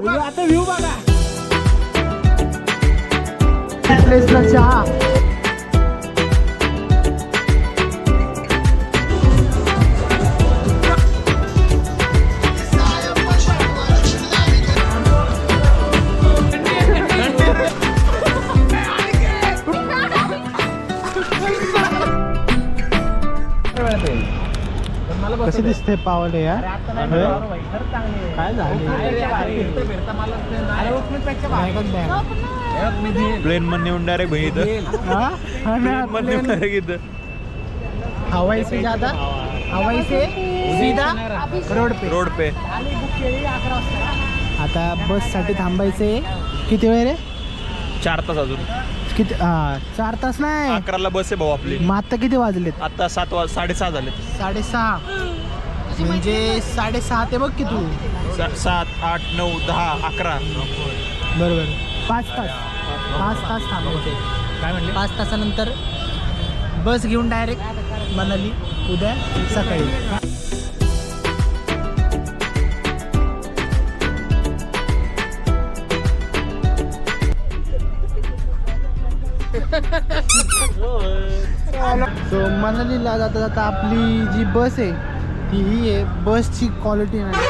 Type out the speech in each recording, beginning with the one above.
आता व्ह्यू बघा. प्लेसला चहा. कसे दिसते पावले यार. काय झालं प्लेन मध्ये येऊन डायरेक्ट भाई इथं हवाई से ज्यादा हवाई से सीधा रोड पे. आता बस साठी थांबायचे किती वेळ रे. 4 तास अजून. किती 4 तास नाही 11ला बस आहे भाऊ आपली. मग आता किती वाजलेत. आता 7:30 झाले. 6:30 म्हणजे 6:30 ते बघ की तू 7, 8, 9, 10, 11 बरोबर 5 तास थांबायचे. काय म्हणले. 5 तासानंतर बस घेऊन डायरेक्ट मनाली उद्या सकाळी. सो मनालीला जाता जाता आपली जी बस आहे ती ही आहे. बसची क्वालिटी नाही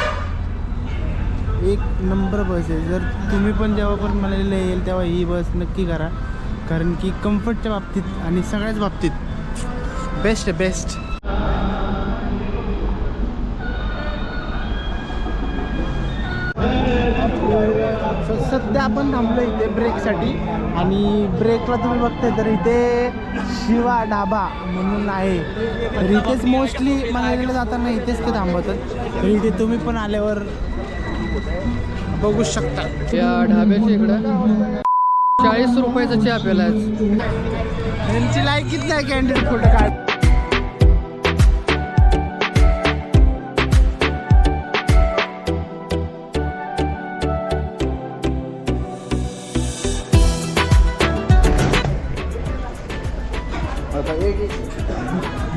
एक नंबर बस आहे. जर तुम्ही पण जेव्हा पण मनालीला येईल तेव्हा ही बस नक्की करा, कारण की कम्फर्टच्या बाबतीत आणि सगळ्याच बाबतीत बेस्ट आहे बेस्ट. सध्या आपण थांबलो इथे ब्रेकसाठी आणि ब्रेकला तुम्ही बघताय तर इथे शिवा ढाबा म्हणून आहे. तर इथेच मोस्टली मनालीला जाताना इथेच ते थांबवतात. तर इथे तुम्ही पण आल्यावर बघू शकता. या ढाब्याच्या इकडं 40 रुपयाचा चहा प्यायला. त्यांची लायकीच नाही कॅन्टीन फोटो काढ.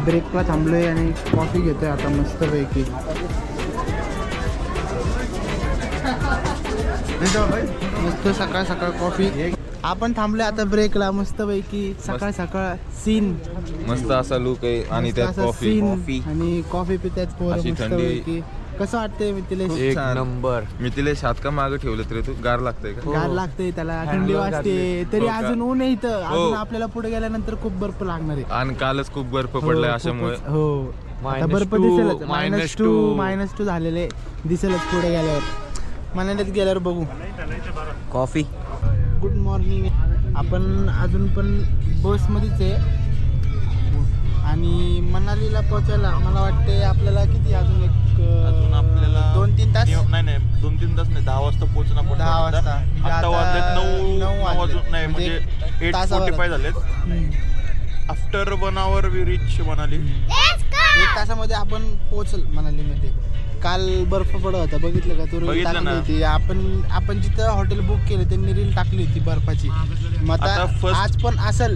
ब्रेकला थांबलोय आणि कॉफी घेतोय आता मस्तपैकी. मस्त सकाळ सकाळ कॉफी. आपण थांबलोय आता ब्रेकला मस्तपैकी. सकाळ सकाळ सीन मस्त असा लुक आहे आणि त्यात कॉफी आणि कॉफी पितात पोरं अशी मस्तपैकी. कसं वाटतंय मिथिलेश. एक नंबर. मिथिलेश हात का मागे ठेवलं तरी तू गार लागतंय का. गार लागतंय त्याला, थंडी वाजते तरी अजून ऊन आहे इथं. अजून आपल्याला पुढे गेल्यानंतर खूप बर्फ लागणार आहे. आणि कालच खूप बर्फ पडलाय अशामुळे. हो आता बर्फ दिसेलच. -2 झालेले दिसेलच पुढे गेल्यावर. मनालीत गेल्यावर बघू. कॉफी. Good morning. आपण अजून पण बसमध्येच आहे आणि मनालीला पोहोचायला मला वाटते आपल्याला किती अजून आपल्याला 2-3 तास. नाही 2-3 तास नाही 10 वाजता पोहोचणं पडतं. 10 वाजता. आता वाजलेत 9 वाजून नाही म्हणजे 8:45 झालेत. After 1 hour we reach Manali. 1 तासामध्ये आपण पोहोचल मनालीमध्ये. काल बर्फ पडत होता बघितलं का तू. रील टाकली होती. आपण जिथं हॉटेल बुक केलं त्यांनी रील टाकली होती बर्फाची. मग आता आज पण असेल.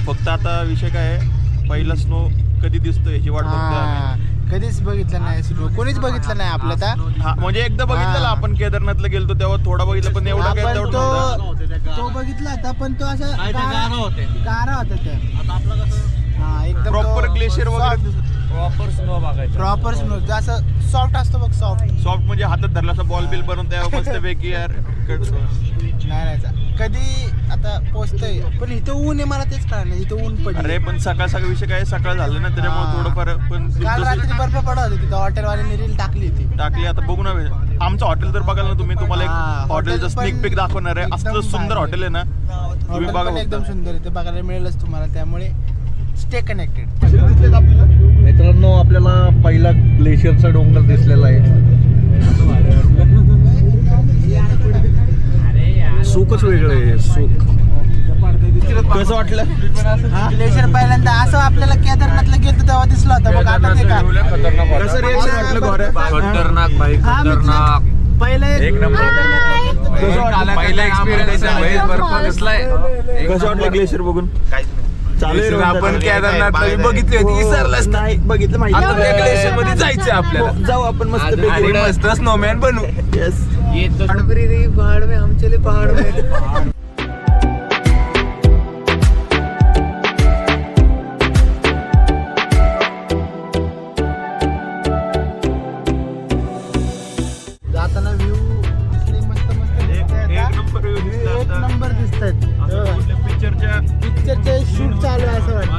फक्त आता विषय काय आहे, पहिला स्नो कधी दिसतोय ही वाट बघतोय. कधीच बघितलं नाही स्नो. कोणीच बघितलं नाही आपलं तर. म्हणजे एकदा बघितलेलं आपण केदारनाथला गेलतो तेव्हा थोडा बघितलं पण एवढं काय तेवढं तो बघितला होता पण तो असं गारा होता त्या. एकदम प्रॉपर ग्लेशियर वगैरे. प्रॉपर स्नो असं सॉफ्ट असतो बघ. सॉफ्ट म्हणजे हातात धरला असा बॉल बिल बनवून त्या मस्त पैकी यार. नाही कधी आता पोचतोय पण इथं ऊन आहे. मला तेच कळलं नाही इथं ऊन पडलं. अरे पण सकाळ विषय काय सकाळ झालं ना त्याच्यामुळे थोडंफार. पण काल रात्री बर्फ पडत होती तिथं. हॉटेलवाल्यांनी रील टाकली होती. आता बघू ना आमचं हॉटेल जर बघाल ना तुम्ही. तुम्हाला एक हॉटेलचं स्निक पिक दाखवणार आहे. असलं सुंदर हॉटेल आहे ना तुम्ही बघा. एकदम सुंदर आहे ते बघायला मिळेलच तुम्हाला. त्यामुळे स्टे कनेक्टेड. मित्रांनो आपल्याला पहिला ग्लेशियरचा डोंगर दिसलेला आहे. सुखच वेगळं आहे. सुख कसं वाटलं. ग्लेशियर पहिल्यांदा असं आपल्याला केदारनाथला गेलो तेव्हा दिसला होता बघ. आता ते का कसं रिएक्शन वाटलं गोरे. खतरनाक भाई खतरनाक. पहिला एक नंबर. पहिला एक्सपिरियन्स दिसलाय. कसं वाटलं ग्लेशियर बघून. चालेल आपण केदारनाथला बघितली होती विसरलाच नाही. बघितलं माहिती. आता ग्लेशियर मध्ये जायचं आपल्याला. जाऊ आपण मस्त मस्त स्नोमॅन बनू. येस ये तो पहाड़ में हम चले पहाड़ में जाताना व्ह्यू असले मस्त मस्त एक नंबर view दिसला एक आता. नंबर दिसतात असं कुठल्या पिक्चरच्या पिक्चरचे शूट चालू आहे असं वाटतं.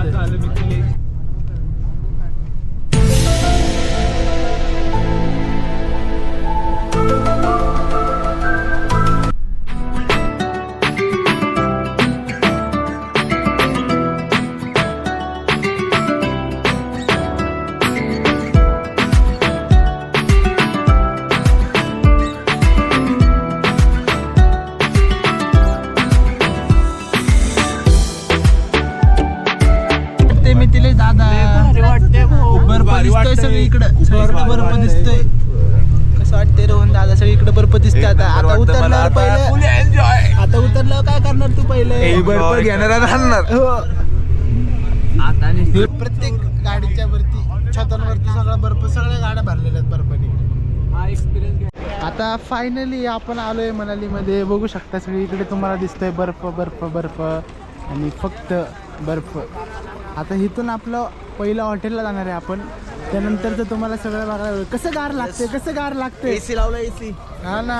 ते मी तिले दादा बर्फ दिसतोय सगळीकडं सगळीकडे बर्फ दिसतोय. कसं वाटतंय रोहन दादा सगळीकडे बर्फ दिसतोय. आता उतरल्यावर पहिलं आता उतरल्यावर काय करणार तू पहिले बर्फ घेणारा राहणार हो. प्रत्येक गाडीच्या वरती छतांवरती सगळा बर्फ सगळ्या गाड्या भरलेल्या आहेत बर्फाने. आता फायनली आपण आलोय मनालीमध्ये. बघू शकता सगळीकडे तुम्हाला दिसतोय बर्फ बर्फ बर्फ आणि फक्त बर्फ. आता इथून आपलं पहिलं हॉटेलला जाणार आहे आपण. त्यानंतर तर तुम्हाला सगळं बघायला कसं गार लागते कसं गार लागते. एसी लावला एसी हा ना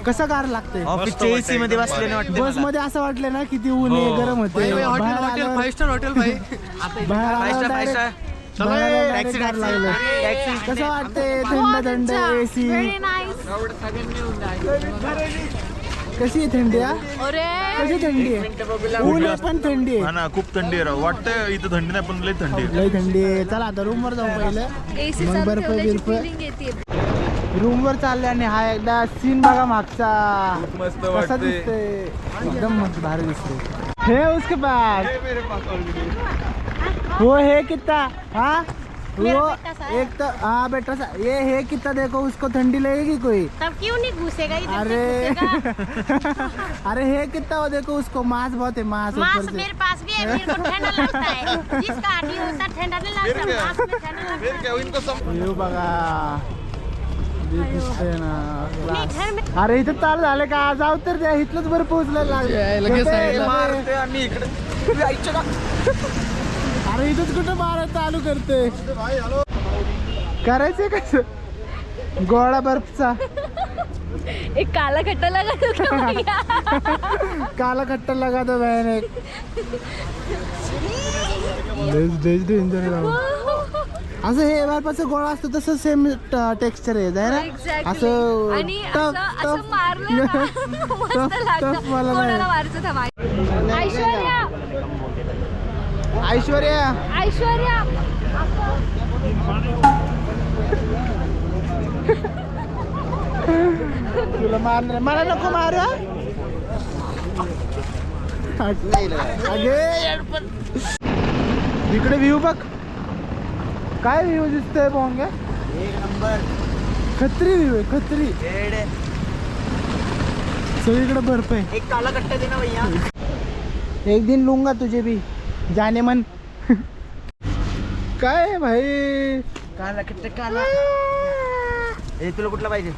कसं गार लागते. ऑफिसच्या एसी मध्ये बसले वाटतं बस मध्ये असं वाटलं ना किती ऊन आहे गरम होते. हॉटेल 5 स्टार हॉटेल भाई. कसं वाटते थंड थंड एसी. कशी आहे थंडी कशी थंडी आहे. ऊन आहे पण थंडी हा आहे. ना खूप थंडी आहे राव. वाटतंय इथं थंडी नाही पण लई थंडी आहे. लई थंडी आहे. चला आता रूम वर जाऊ पहिलं मग बर्फ बिर्फ. रूम वर चालले आणि हा एकदा सीन बघा मागचा मस्त कसा वाटते दिसतोय. एकदम मस्त भारी दिसतोय. हे उसके पास वो है कितना. हाँ वो एक तो हाँ बेटा सा ये है कितना. देखो उसको ठंडी लगेगी कोई. तब क्यों नहीं घुसेगा इधर अरे से घुसेगा? अरे है कितना. वो देखो उसको मांस बहुत है मांस ऊपर मांस से. मेरे पास भी है, मेरे को ठंडा लगता है. जिसका हड्डी होता है ठंडा नहीं लगता, मांस में ठंडा लगता है. येऊ बघा जे दिसतंय ना नहीं, class. घर में अरे इथं चालू झालं का जाऊ तर द्या. इथलंच बरं पोहोचलायला लगेच लागलं. मारते आणि इकडे अरे इथंच कुठं मारा चालू करते. करायचंय कसं गोळा बर्फचा. एक काला खट्टा लगा दो क्या भैया? काला खट्टा लगा दो बहन एक. असं हे बर्फाचं गोळा असतं तसं सेम टेक्स्चर आहे ना. असं आणि टफ असं टफ मारलं ना, मस्त लागतं. मला कोणाला नाही. मारायचं थांब. ऐश्वर्या ऐश्वर्या ऐश्वर्या तुला मारणार मला नको मार. इकडे व्ह्यू बघ काय व्ह्यू दिसतोय बोंग. एक नंबर खत्री व्ह्यू आहे खत्री. सगळीकडे बर्फ आहे. एक काला कट्टा दे ना भैया. एक दिन लूंगा तुझे भी जाने मन. काय आहे भाई. काला कट्टा काला हे तुला कुठला पाहिजे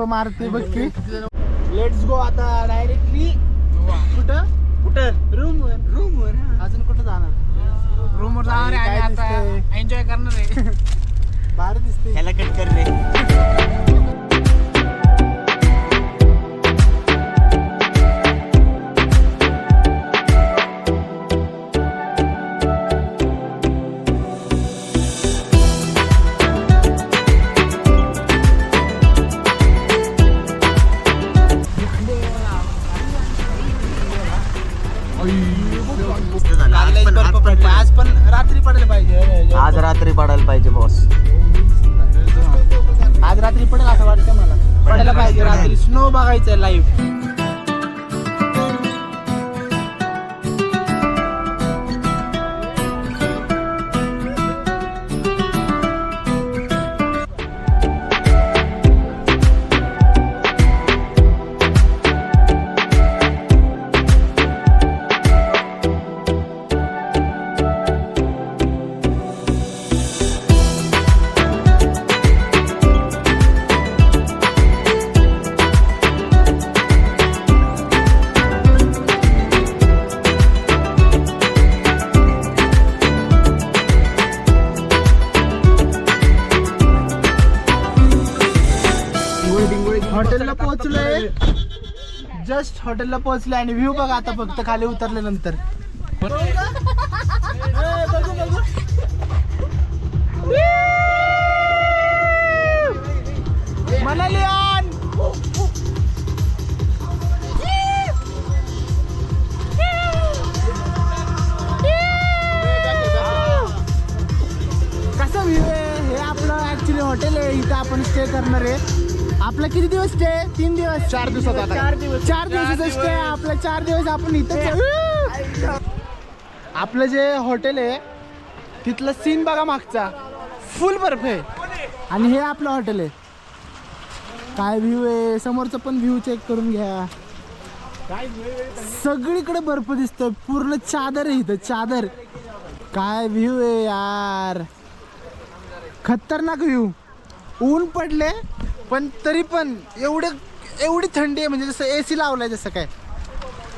मारते बघ की. लेट्स गो आता डायरेक्टली कुठं रूम वर अजून कुठं जाणार. रूम वर जाणार आहे आणि आता एन्जॉय करणार आहे. भारी दिसते. ह्याला कट कर रे. आज पण रात्री पडायला पाहिजे. आज रात्री पडायला पाहिजे बॉस. आज रात्री पडेल असं वाटतं मला. पडायला पाहिजे रात्री. स्नो बघायचं लाईव्ह. हॉटेलला पोहोचलोय, जस्ट हॉटेलला पोहोचलोय आणि व्ह्यू बघा आता फक्त खाली उतरल्यानंतर. मनाली ऑन. कसा व्ह्यू आहे. हे आपलं ऍक्च्युली हॉटेल आहे, इथं आपण स्टे करणार आहे. आपला किती दिवस स्टे? 3 दिवस. 4 दिवसाचा 4 दिवसाचा स्टे आहे आपला. 4 दिवस आपण इथं. आपलं जे हॉटेल आहे तिथलं सीन बघा मागचा, फुल बर्फ आहे. आणि हे आपलं हॉटेल आहे. काय व्ह्यू आहे. समोरचं पण व्ह्यू चेक करून घ्या. सगळीकडे बर्फ दिसतोय, पूर्ण चादर आहे इथं, चादर. काय व्ह्यू आहे यार, खतरनाक व्ह्यू. ऊन पडले पण तरी पण एवढी थंडी आहे, म्हणजे जसं AC लावलाय जसं काय.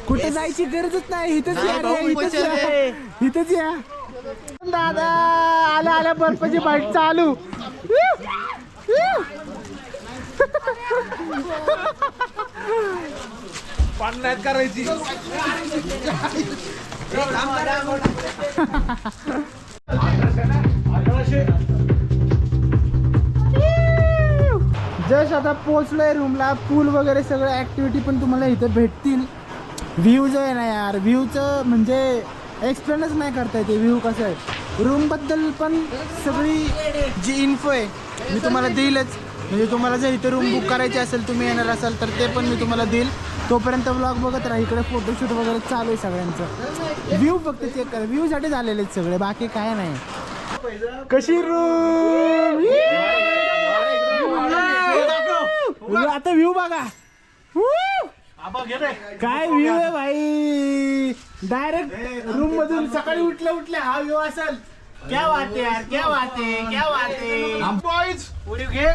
कुठे जायची गरजच नाही, इथंच या, इथंच या. दादा आल्या आल्या बर्फाची बाईट चालू. पाण्यात करायची. जस्ट आता पोहोचलोय रूमला. पूल वगैरे सगळं ॲक्टिव्हिटी पण तुम्हाला इथं भेटतील. व्ह्यू जो आहे ना यार, व्ह्यूचं म्हणजे एक्सप्लेनच नाही करता येते व्ह्यू कसं आहे. रूमबद्दल पण सगळी जी इन्फो आहे मी तुम्हाला देईलच. म्हणजे तुम्हाला जर इथं रूम बुक करायची असेल, तुम्ही येणार असाल तर ते पण मी तुम्हाला देईल. तोपर्यंत ब्लॉग बघत राहा. इकडे फोटोशूट वगैरे चालू आहे सगळ्यांचं. व्ह्यू फक्त चेक करा, व्ह्यूसाठी झालेले आहेत सगळे, बाकी काय नाही. कशी रूम. आता व्ह्यू बघा. काय व्ह्यू आहे भाई. डायरेक्ट रूम मधून सकाळी उठल्या हा व्ह्यू असेल. क्या बात है यार, क्या बात है, क्या बात है. बॉयज उडी घे.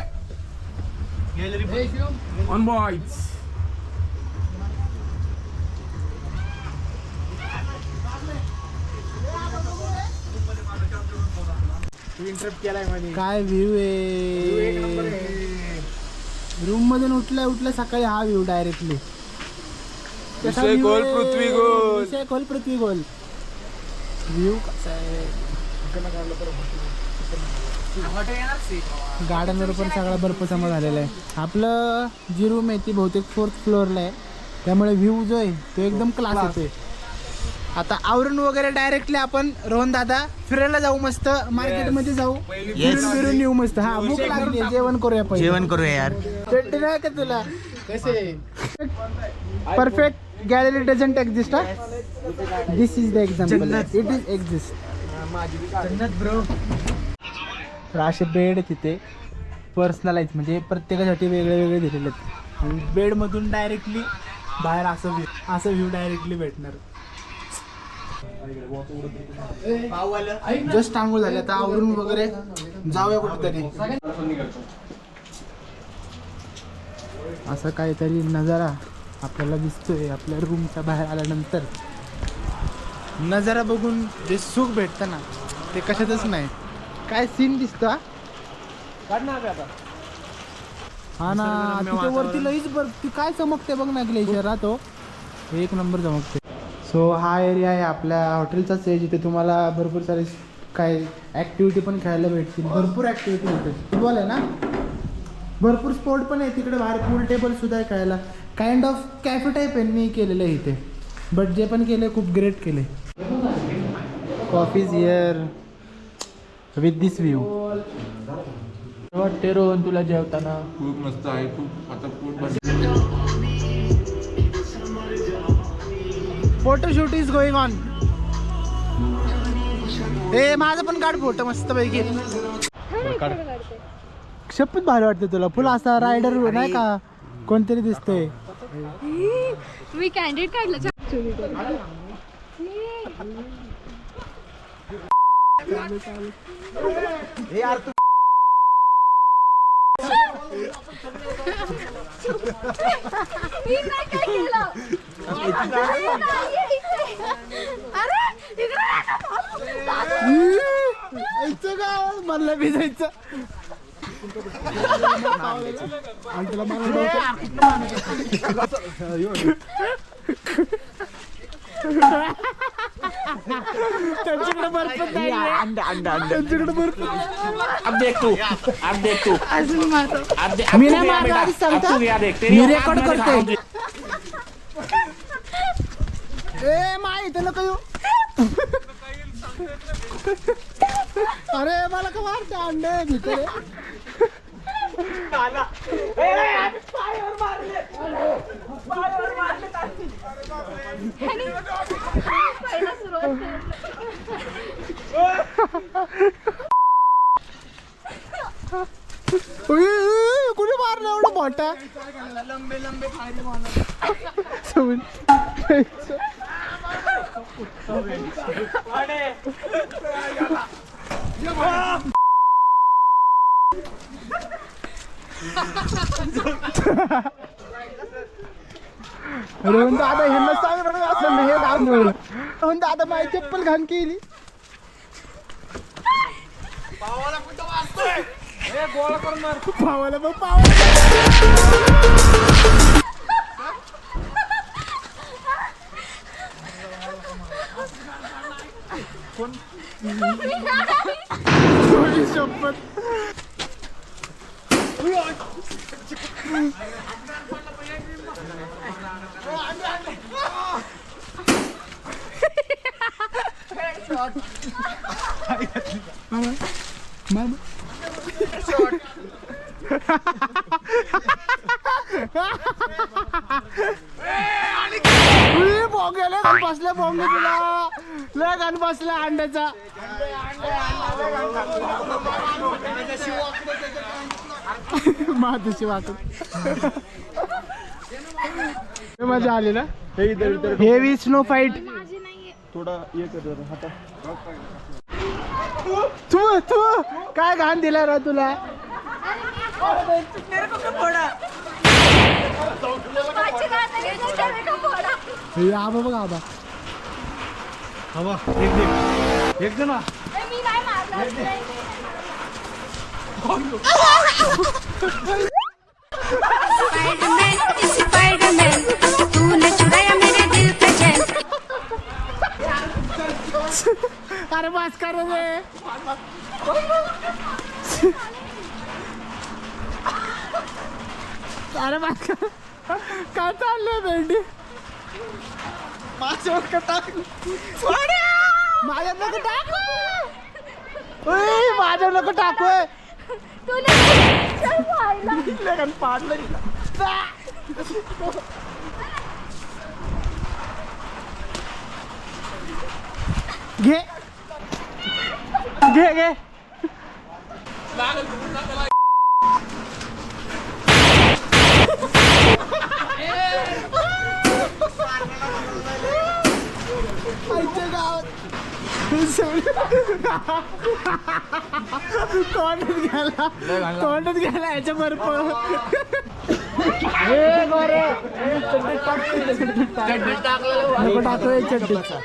On boys. काय व्ह्यू आहे. रूम मधून उठल्या सकाळी हा व्ह्यू डायरेक्टली. विषय गोल पृथ्वी गोल. विषय गोल पृथ्वी गोल. व्ह्यू कसा आहे. गार्डनवर पण सगळा बर्फ जमा झालेला आहे. आपलं जी रूम आहे ती बहुतेक 4th फ्लोअरला आहे, त्यामुळे व्ह्यू जो आहे तो एकदम क्लास येतोय. आता आवरून वगैरे डायरेक्टली आपण रोहन दादा फिरायला जाऊ, मस्त मार्केटमध्ये जाऊ, फिरून येऊ मस्त. हा भूक लागली, जेवण करूया पहिले. जेवण करूया यार. चट्टी नाही का तुला. कसे perfect gallery doesn't exist. This is the example. It is exist. Bro. तर असे बेड तिथे पर्सनलाइज, म्हणजे प्रत्येकासाठी वेगळे वेगळे दिलेले आहेत. आणि बेडमधून डायरेक्टली बाहेर असं व्ह्यू डायरेक्टली भेटणार. जस्ट आंघोळ झाली, आता आवरून वगैरे जाऊया कुठेतरी. असं काहीतरी नजारा आपल्याला दिसतोय आपल्या रूमच्या बाहेर आल्यानंतर. नजारा बघून जे सुख भेटतं ना ते कशातच नाही. काय सीन दिसतो. हा ना, तिथे वरती लईच ती काय चमकते बघ ना ग्लेशियर. राहतो एक नंबर चमकते. सो हा एरिया आहे आपल्या हॉटेलचाच आहे, जिथे तुम्हाला भरपूर सारे काय ॲक्टिव्हिटी पण खेळायला भेटतील. भरपूर ॲक्टिव्हिटी होते. फुटबॉल आहे ना, भरपूर स्पोर्ट पण आहे तिकडे बाहेर. पूल टेबल सुद्धा आहे खेळायला. काइंड ऑफ कॅफे टाईप आहे मी केलेलं आहे इथे, बट जे पण केले खूप ग्रेट केले. Coffees here with this view. वाटते रोहन तुला जेवताना. खूप मस्त आहे. खूप आता खूप फोटोशूट इज गोइंग ऑन. ए माझं पण काढ फोटो मस्त पैकी. शपथ भारी वाटते तुला. फुल असा रायडर नाही का कोणतरी दिसतोय. मी कॅन्डिडेट काढलं. म्हणलं भिजायचं. आणि तुला मला त्यांच्याकडे बर्फ नाही त्यांच्याकडे बर्फ मी नाही मारणार आधीच सांगतो मी रेकॉर्ड करतोय ए माय इथं नको येऊ अरे मला का मारते अंडे घेते कुठे मारलं एवढं मोठा लंबे लंबे फायदे दादा ह्यांना सांग असं हे घाण दादा माझी चप्पल घाण केली पावाला मग पावाला शपथ बसल्या बॉम्बे तुला लय गाण बसला अंड्याचा मातशी वाटत मजा आली ना हेवी स्नो फाईट थोडा ये कर हाता तू तू काय घाण दिला रा तुला आबा बघ आबा हवा एक दे ना स्पाइडरमैन तूने चुराया मेरे दिल का चैन अरे बस कर रे अरे बस कर काय चाललंय भेंडी माझ्यावर का टाक माझ्या नको टाकू माझ्या नको टाकू पाडलं घे घे घे तोंडात गेला याच्या बर्फ नको टाकू चड्डीचा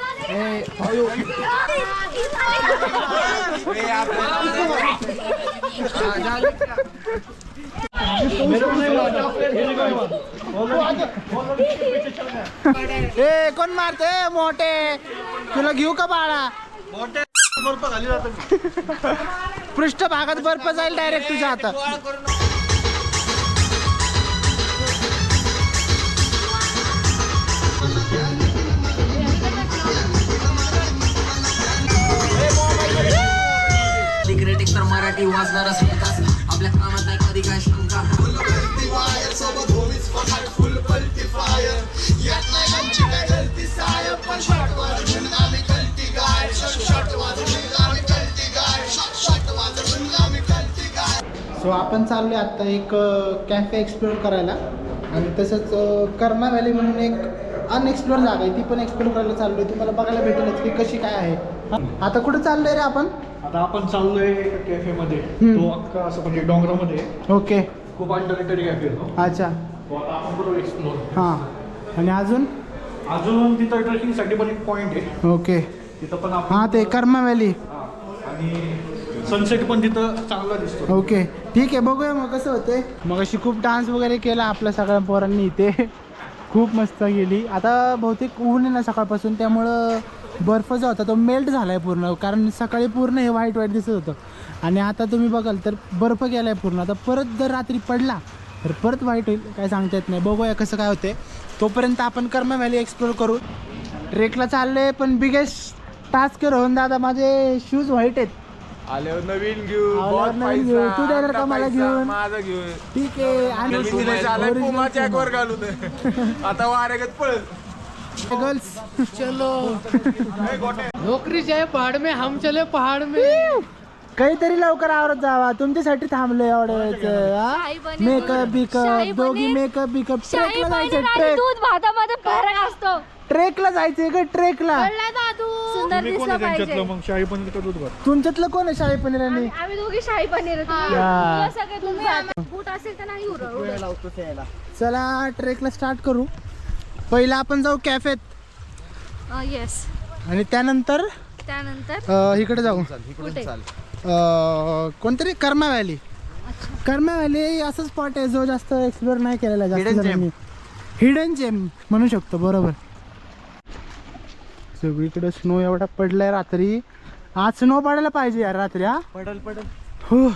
ए कोण मारते मोठे तुला घेऊ का बाळा बर्फ खाली जातं पृष्ठभागात बर्फ जाईल डायरेक्ट तुझ्या हातात सिक्रेटिक तर मराठी वाचणारा विकास आपल्या कामात नाही कधी काय शंका सो आपण चाललोय आता एक कॅफे एक्सप्लोर करायला आणि तसंच कर्मा व्हॅली म्हणून एक अनएक्सप्लोर जागा आहे ती पण एक्सप्लोर करायला चाललोय तुम्हाला बघायला भेटेलच की कशी काय आहे आता कुठं चाललोय रे आपण आता आपण चाललोय कॅफेमध्ये तो अख्खा असं म्हणजे डोंगरामध्ये ओके खूप अंडररेटेड कॅफे आहे तो. अच्छा तो आता आपण करू एक्सप्लोर हां आणि अजून तिथं ट्रेकिंगसाठी पण एक पॉईंट आहे ओके तिथं पण आपण हां ते कर्मा व्हॅली आणि सनसेट पण तिथं चांगला दिसतो. ओके ठीक आहे, बघूया मग कसं होते. मग अशी खूप डान्स वगैरे केला आपल्या सगळ्या पोरांनी इथे. खूप मस्त गेली. आता बहुतेक ऊन आहे ना सकाळपासून, त्यामुळं बर्फ जो होता तो मेल्ट झाला आहे पूर्ण. कारण सकाळी पूर्ण हे व्हाईट व्हाईट दिसत होतं आणि आता तुम्ही बघाल तर बर्फ गेला आहे पूर्ण. आता परत जर रात्री पडला तर परत व्हाईट होईल, काय सांगता येत नाही. बघूया कसं काय होते. तोपर्यंत आपण कर्मा व्हॅली एक्सप्लोर करू. ट्रेकला चालले, पण बिगेस्ट टास्क रोहन दादा माझे शूज व्हाईट आहेत. आल्यावर नवीन घेऊ, आल्यावर बहुत नवीन घेऊ. पैसा, तू देणार का आता मला पैसा, घेऊन? माझा घेऊन. ठीक आहे. आणि पुमा चॅकवर घालू दे. आता वारेगत पळत. गर्ल्स चलो नौकरी जाए पहाड़ में, हम चले पहाड़ में. काहीतरी लवकर आवरत जावा, तुमच्यासाठी थांबलोय एवढ्याच. मेकअप बिकअप दोघी मेकअप बिकअप. ट्रेकला जायचं, ट्रेक. दूध भातामध्ये फरक असतो. ट्रेकला जायचंय का? ट्रेकला कळलं का तू? सुंदर दिसलं पाहिजे. मग शाही पनीर का दूध भात? तुमच्यातलं कोण आहे शाही पनीर आणि आम्ही दोघी शाही पनीर या. सगळे तुम्ही बूट असेल तर नाही उरव. चला ट्रेकला स्टार्ट करू. पहिला आपण जाऊ कॅफेत येस. आणि त्यानंतर इकडे जाऊ. कुठे? कोणतरी कर्मा व्हॅली. कर्मा व्हॅली असं स्पॉट आहे जो जास्त एक्सप्लोर नाही केलेला जास्त. हिडन जेम म्हणू शकतो. बरोबर. सगळीकडे स्नो एवढा पडलाय रात्री. आज स्नो पडायला पाहिजे यार रात्री. हा पडल हो.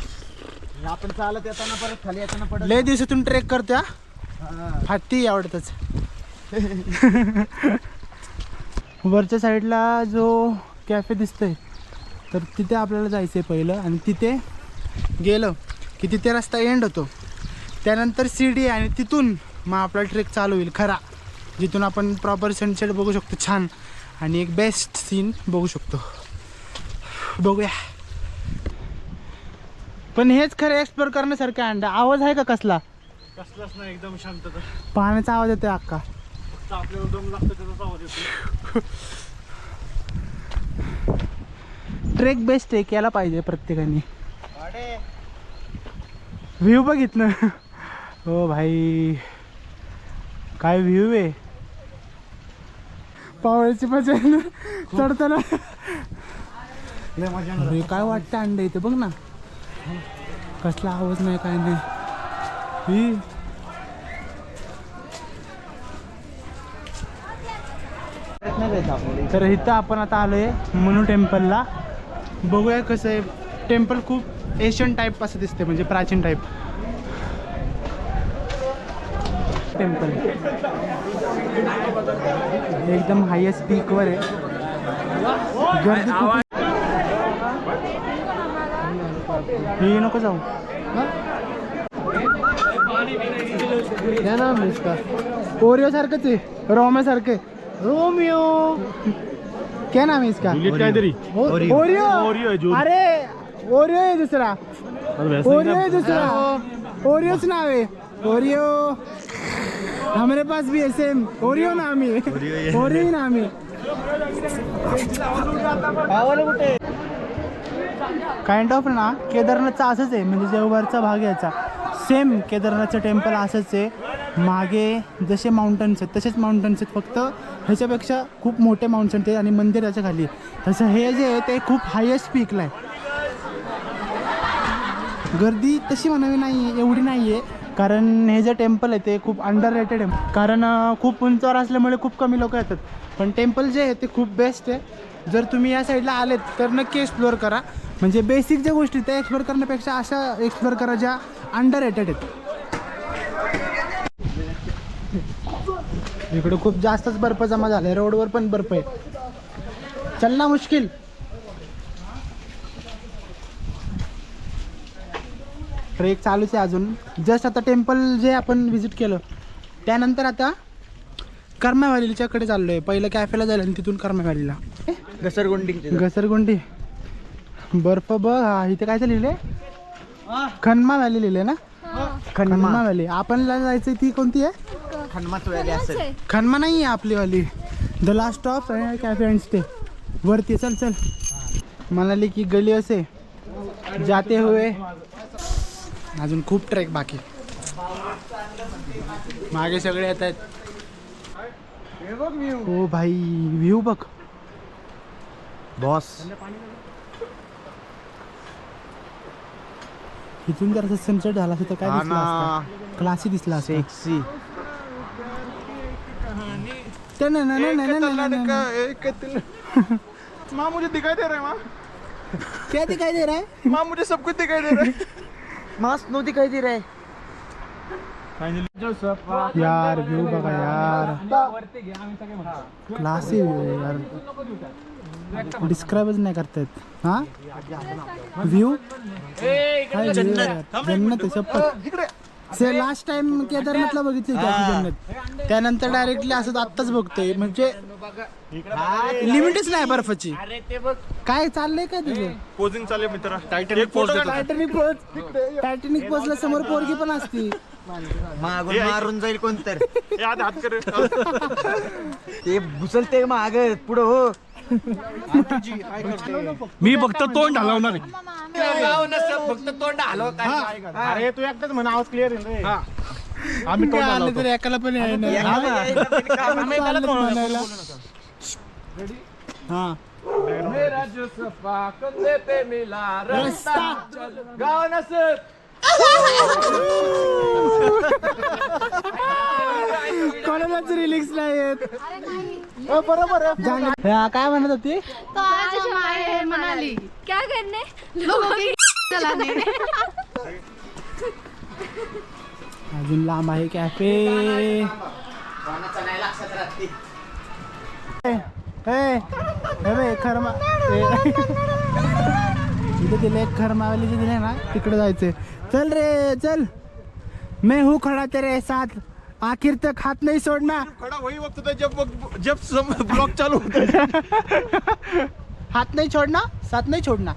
आपण चालत येताना परत खाली येताना पडल. लय दिवसातून ट्रेक करतोय. हाती आवडतच. वरच्या साईडला जो कॅफे दिसतोय तर तिथे आपल्याला जायचं आहे पहिलं. आणि तिथे गेलं की तिथे रस्ता एंड होतो. त्यानंतर सीडी आहे आणि तिथून मग आपला ट्रेक चालू होईल खरा, जिथून आपण प्रॉपर सनसेट बघू शकतो छान आणि एक बेस्ट सीन बघू शकतो. बघूया. पण हेच खरं एक्सप्लोर करण्यासारखं आहे. आवाज आहे का कसला? कसलाच नाही, एकदम शांतता. पाण्याचा आवाज येतोय अक्का. फक्त आपल्याला दम लागतो त्याचा आवाज येतो. ट्रेक बेस्ट आहे, केला पाहिजे प्रत्येकाने. व्ह्यू बघितलं. हो भाई काय व्ह्यू आहे. पावळ्याची मजा चढताना. अरे काय वाटतं अंडे इथे बघ ना. कसला आवाज नाही काय नाही. तर इथं आपण आता आलोय मनु टेम्पलला. बघूया कसं आहे. टेम्पल खूप एशियन टाईप असं दिसते, म्हणजे प्राचीन टाईप टेम्पल. एकदम हायेस्ट पीकवर आहे. गर्दी खूप. हे नको जाऊ. क्या नाम है इसका? ओरियो सारखंच आहे, रोम्या सारखं आहे. रोमियो. क्या नाम है इसका? काहीतरी ओरियो. ओरियो है जो. अरे ओरियो है दूसरा. ओरियो है दूसरा. ओरियोच नाव आहे. ओरियो हमारे पास भी है सेम. ओरियो नाम है. ओरियो ही नाम है. काइंड ऑफ ना केदारनाथचा असंच आहे, म्हणजे देवघरचा भाग याचा सेम. केदारनाथचं टेम्पल असंच आहे. मागे जसे माउंटन्स आहेत तसेच माउंटन्स आहेत, फक्त ह्याच्यापेक्षा खूप मोठे माउंटन्स आहेत आणि मंदिर याच्या खाली. तसं हे जे आहे ते खूप हायेस्ट पीकला आहे. गर्दी तशी म्हणावी नाही, एवढी नाही आहे, कारण हे जे टेम्पल आहे ते खूप अंडर रेटेड आहे. कारण खूप उंचावर असल्यामुळे खूप कमी लोक येतात. पण टेम्पल जे आहे ते खूप बेस्ट आहे. जर तुम्ही या साईडला आलेत तर नक्की एक्सप्लोअर करा. म्हणजे बेसिक ज्या गोष्टी त्या एक्सप्लोअर करण्यापेक्षा अशा एक्सप्लोअर करा ज्या अंडर रेटेड आहेत. इकडे खूप जास्तच बर्फ जमा झाला आहे. रोडवर पण बर्फ आहे. चलना मुश्किल. ट्रेक चालूच आहे अजून. जस्ट आता टेम्पल जे आपण व्हिजिट केलं त्यानंतर आता कर्मा व्हॅलीच्याकडे चाललो आहे. पहिलं कॅफेला जायला आणि तिथून कर्मा व्हॅलीला. घसरगुंडी बर्फ बघ. हा इथे काय लिहिले? खन्मा व्हॅली लिहिले ना. खन्मा व्हॅली. आपणला जायचं ती कोणती आहे? खन्मा नाही आहे आपली वाली. The last stop cafe and stay वरती. चल चल. मनाली की गली असे जाते हुए. अजून खूप ट्रेक बाकी. मागे सगळे येत आहेत. ओ भाई व्ह्यू बघ. बॉस इथून जर असं सनसेट झाला असतं तर काय दिसलं असतं क्लासी दिसला असतं सेक्सी माँ मुझे दिखाई दे रहा है माँ क्या दिखाई दे रहा है माँ मुझे सब कुछ दिखाई दे रहा है मस्त नो दिखाई दे रहा है यार व्यू बघा यार क्लासी व्यू आहे यार डिस्क्राईबच नाही करतायत हा व्ह्यू जन्नत आहे शपथ से लास्ट टाइम केदारनाथला बघितली होती अशी जन्नत त्यानंतर डायरेक्टली असं आत्ताच बघतोय म्हणजे लिमिटच नाही बर्फाची काय चाललंय काय तुझं पोजिंग चालू आहे मित्रा टायटॅनिक पोचला समोर पोरगी पण असती मागून मारून जाईल कोणतर याद हात कर ते घुसलते माग पुढं हो मी फक्त तोंड हलवणार आहे. फक्त तोंड हलव काय अरे तू एकटाच म्हणा आवाज क्लिअर आहे आम्ही तोंड आले हलवतो. तर एकाला पण हा मेरा जो सफा कंधे पे मिला रस्ता गाव नसत कोणालाच रिलिक्स नाही येत बरोबर काय म्हणत होती तो आज हम आए हैं मनाली क्या करने लोगों की चलाने अजून लांब आहे कॅफे खरमा इथे दिले खरमावाली जे दिले ना तिकडे जायचंय चल रे चल मैं हूँ खड़ा तेरे साथ आखिर तक हाथ नहीं छोड़ना खड़ा वही वक्त था जब ब्लॉग चालू होता हात नाही छोडना साथ नाही छोडना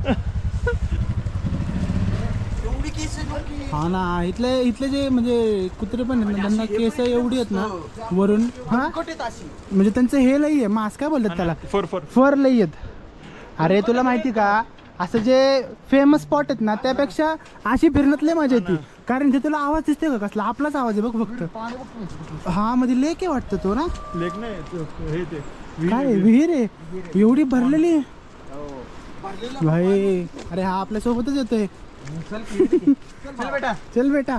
हा ना इथले जे म्हणजे कुत्रे पण आहेत ना त्यांना केस एवढी आहेत ना वरून हा म्हणजे त्यांचं हे लई आहे मास्क काय बोलतात त्याला फर लई आहेत अरे तुला माहिती का असं जे फेमस स्पॉट आहेत ना त्यापेक्षा अशी फिरण्यात लय मजा येते कारण ते तुला आवाज दिसते का कसला आपलाच आवाज आहे बघ फक्त हा मध्ये लेक आहे वाटतं तो ना लेक नाही काय विहीर आहे एवढी भरलेली भाई अरे हा आपल्या सोबतच येतोय चल बेटा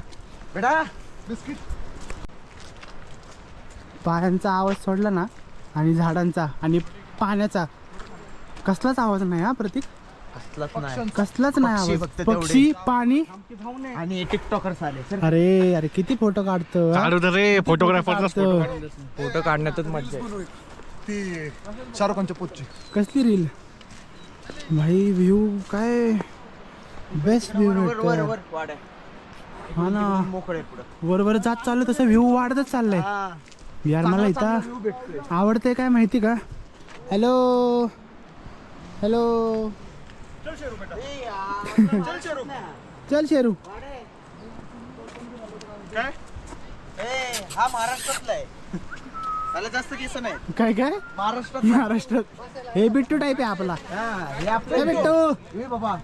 पायांचा आवाज सोडला ना आणि झाडांचा आणि पाण्याचा कसलाच आवाज नाही हा प्रतीक कसलाच नाही आवाज पक्षी पाणी आणि टिकटॉकर्स आले अरे अरे किती फोटो काढतो हा? काढू दे रे फोटोग्राफरचा काढतो. फोटो काढण्यातच मजा आहे. शाहरुख खानच्या पोटची कसली रील भाई व्ह्यू काय बेस्ट व्ह्यू हा ना वर जात चालू तसं व्ह्यू वाढतच चाललंय यार मला इथं आवडतंय काय माहिती का हॅलो हॅलो चल शेरू काय हा महाराष्ट्रातला आहे त्याला जास्त केस नाही काय काय महाराष्ट्रात हे बिट्टू टाईप आहे आपला हे बिट्टू बाबा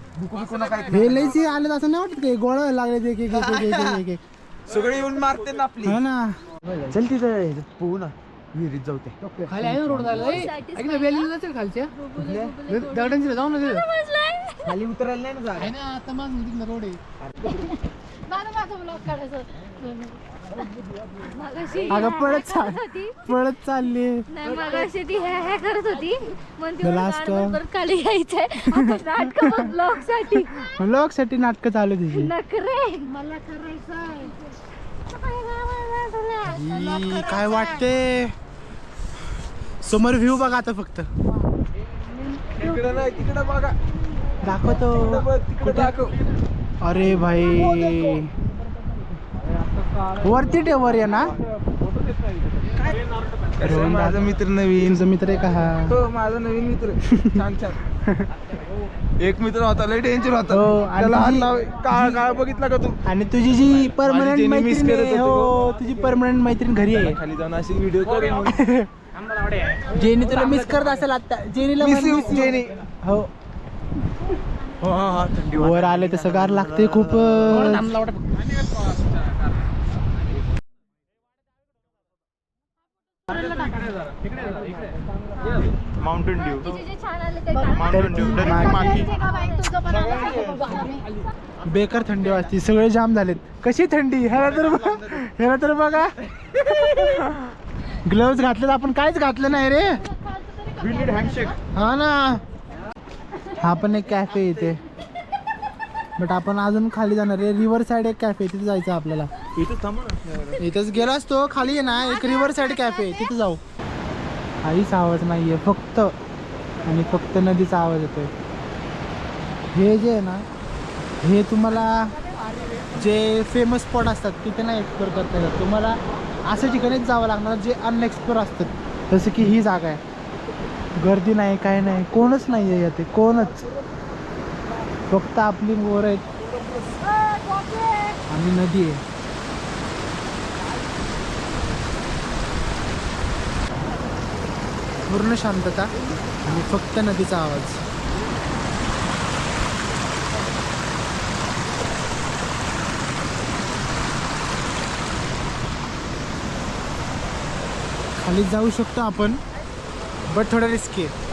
हे लयची आले असं नाही वाटत ते गोळा लागले ते सगळे येऊन मारते ना आपली हा ना चल तिथं पोहू ना विहिरीत जाऊ ते खाली आहे ना रोड झाला ऐक ना वेलीला जातील खालच्या दगडांची जाऊ ना तिथं खाली उतरायला नाही ना जागा. आहे ना आता मग तिथं रोड आहे माझा ब्लॉग काढायचं मगाशी अगं पळत चालली नाही मगाशी ती हे करत होती म्हणते The मला last गाडीवर खाली यायचंय आता नाटक ब्लॉग साठी लोक साठी नाटक चालू तिची नखरे मला करायचंय ई, काय वाटते समोर व्ह्यू बघा आता फक्त तिकडं नाही तिकडं बघा दाखवतो तिकडं दाखव अरे भाई वरती टेवर आहे ना माझा मित्र नवीन तुमचा मित्र आहे का हा हो माझा नवीन मित्र छान छान एक मित्र होता लय टेन्शन होता हो, आणि त्याला हात तुझी- लाव काळ काळ बघितला का तू आणि तुझी जी परमनंट जेनी miss मैत्रीण करत आहे, होती हो तुझी परमनंट मैत्रीण घरी आहे खाली जाऊन अशी व्हिडिओ कर जेनी तुला मिस करत असेल आता जेनीला Miss you, miss you. Jenny. हो वर आले तसं गार लागते खूप माउंटेन ड्यू तिचे जे छान आले ते माउंटेन ड्यू मागे. तुझं पण आलं का बघू आम्ही बेकार थंडी वाजते, सगळे जाम झालेत. कशी थंडी, ह्याला तर बघा ग्लोव्ज घातलेत, आपण काहीच घातलं नाही रे. हा ना. हा पण एक कॅफे इथे, बट आपण अजून खाली जाणार आहे. रिव्हर साईड एक कॅफे, तिथे जायचं आपल्याला. इथंच गेला असतो खाली आहे ना, एक रिव्हर साईड कॅफे, तिथे जाऊ. काहीच आवाज नाहीये, फक्त आणि फक्त नदीचा आवाज येतोय. हे जे आहे ना, हे तुम्हाला जे फेमस स्पॉट असतात तिथे नाही एक्सप्लोर करता येतात. तुम्हाला अशा ठिकाणीच जावं लागणार जे अनएक्सप्लोर असतात. जसं की ही जागा आहे, गर्दी नाही, काय नाही, कोणच नाही आहे याते, कोणच. फक्त आपली मोर आहेत आणि नदी आहे. पूर्ण शांतता आणि फक्त नदीचा आवाज. खाली जाऊ शकतो आपण, बट थोडं रिस्की आहे.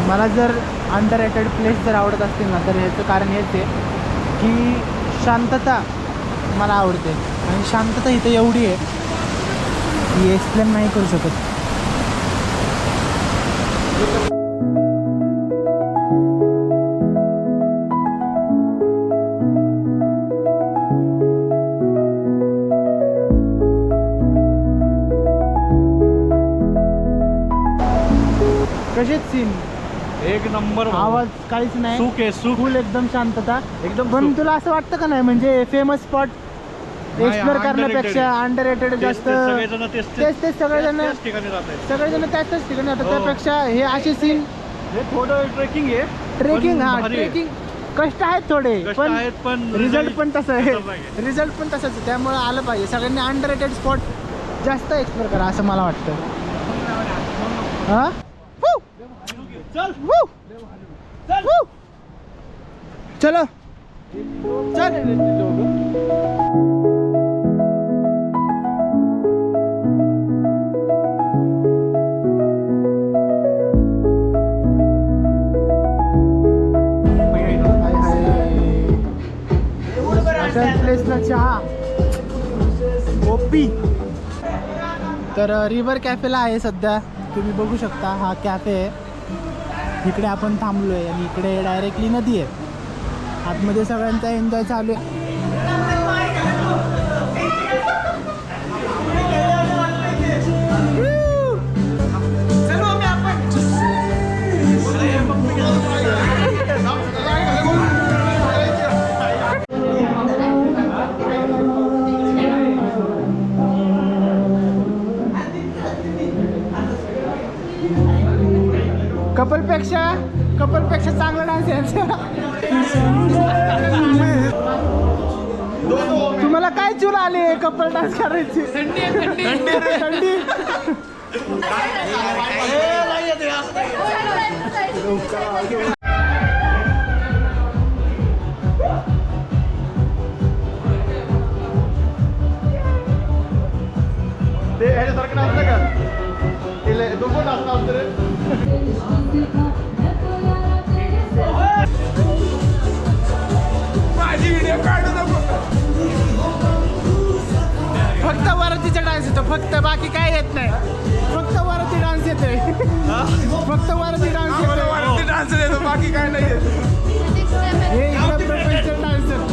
मला जर अंडर रेटेड प्लेस जर आवडत असतील ना, तर ह्याचं कारण हेच आहे की शांतता मला आवडते. आणि शांतता इथं एवढी आहे की एक्सप्लेन नाही करू शकत. कसेच सीन, एक नंबर आवाज काहीच नाही, सुख आहे, सुख. फुल एकदम शांतता एकदम पण सुख. तुला असं वाटतं का नाही, म्हणजे फेमस स्पॉट एक्सप्लोर करण्यापेक्षा अंडररेटेड जास्त सगळेजण तेच सगळेजण ठिकाणी राहतात. सगळेजण त्याच ठिकाणी राहतात. हो. त्यापेक्षा हे असे सीन, हे थोडं ट्रेकिंग आहे, ट्रेकिंग, पण हा भारी आहे. ट्रेकिंग कष्ट आहेत थोडे, कष्ट पण आहेत, पण रिझल्ट पण तसं आहे. तसंच आहे. रिझल्ट पण तसंच आहे. त्यामुळे आलं पाहिजे सगळ्यांनी. अंडररेटेड स्पॉट जास्त एक्सप्लोर करा असं मला वाटतं. हा चल चलो चल. प्लेसला चहा ओपी. तर रिव्हर कॅफेला आहे सध्या, तुम्ही बघू शकता. हा कॅफे आहे, इकडे आपण थांबलो आहे आणि इकडे डायरेक्टली नदी आहे. आतमध्ये सगळ्यांचा एन्जॉय चालू आहे. कपलपेक्षा चांगला डान्स आहे. तुम्हाला काय चूल आली कपल डान्स करायची? थंडी. ते ह्याच्यासारखं नसतं का, दोघं डान्स असतं रे. फक्त वरतीचा डान्स येतो, फक्त बाकी काय येत नाही. फक्त वरती डान्स येते, फक्त वरती डान्स येतो. वरती डान्स येतो, बाकी काय नाही येत. हे इकडे प्रोफेशनल डान्सर.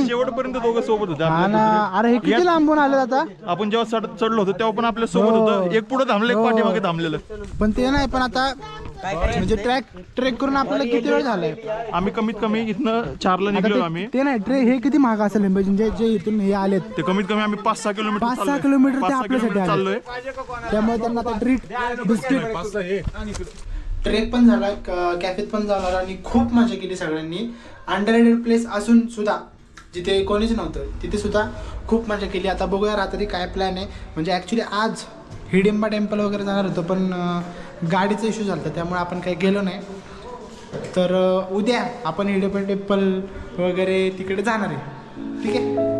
शेवटपर्यंत दोघं सोबत होते हा आपल्या ना. दुसरे. अरे हे किती लांबून आले आता. आपण जेव्हा चढलो होतो तेव्हा पण आपल्या सोबत होतं. एक पुढे थांबलं, एक पाठीमागे थांबलेलं. पण ते नाही, पण आता म्हणजे ट्रेक करून आपल्याला किती वेळ झालाय. आम्ही कमीत कमी इथनं 4ला आता निघलो ते- आम्ही. ते नाही ट्रेक हे किती महाग असेल म्हणजे जे इथून हे आलेत ते कमीत कमी आम्ही 5-6 किलोमीटर 5-6 किलोमीटर ते 5-6 आपल्यासाठी आले. चाललोय. त्यामुळे त्यांना आता ट्रीट बिस्किट. ट्रेक पण झाला, कॅफेत पण झाला आणि खूप मजा केली सगळ्यांनी. अंडररेटेड प्लेस असून सुद्धा जिथे कोणीच नव्हतं तिथे सुद्धा खूप मजा केली. आता बघूया रात्री काय प्लॅन आहे. म्हणजे ॲक्च्युली आज हिडिंबा टेम्पल वगैरे जाणार होतं, पण गाडीचा इश्यू झाला होता त्यामुळे आपण काही गेलो नाही. तर उद्या आपण हिडिंबा टेम्पल वगैरे तिकडे जाणार आहे. ठीक आहे.